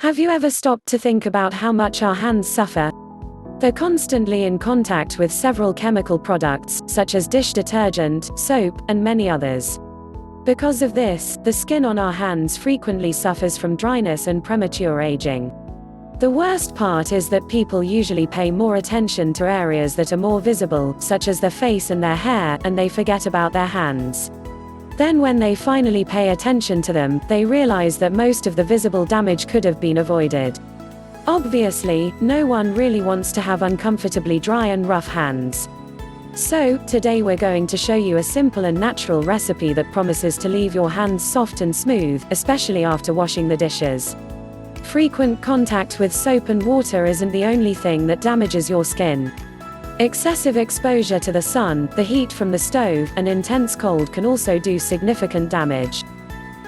Have you ever stopped to think about how much our hands suffer? They're constantly in contact with several chemical products, such as dish detergent, soap, and many others. Because of this, the skin on our hands frequently suffers from dryness and premature aging. The worst part is that people usually pay more attention to areas that are more visible, such as their face and their hair, and they forget about their hands. Then when they finally pay attention to them, they realize that most of the visible damage could have been avoided. Obviously, no one really wants to have uncomfortably dry and rough hands. So, today we're going to show you a simple and natural recipe that promises to leave your hands soft and smooth, especially after washing the dishes. Frequent contact with soap and water isn't the only thing that damages your skin. Excessive exposure to the sun, the heat from the stove, and intense cold can also do significant damage.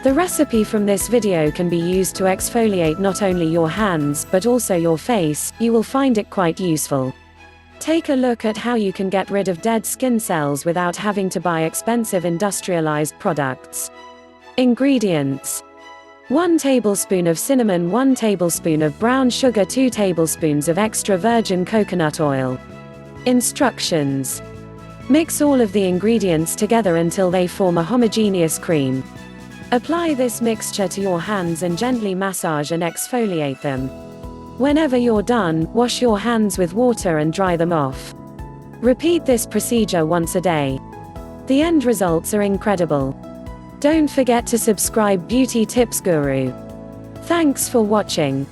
The recipe from this video can be used to exfoliate not only your hands, but also your face. You will find it quite useful. Take a look at how you can get rid of dead skin cells without having to buy expensive industrialized products. Ingredients: 1 tablespoon of cinnamon, 1 tablespoon of brown sugar, 2 tablespoons of extra virgin coconut oil. Instructions: mix all of the ingredients together until they form a homogeneous cream. Apply this mixture to your hands and gently massage and exfoliate them. Whenever you're done, wash your hands with water and dry them off. Repeat this procedure once a day. The end results are incredible. Don't forget to subscribe Beauty Tips Guru. Thanks for watching.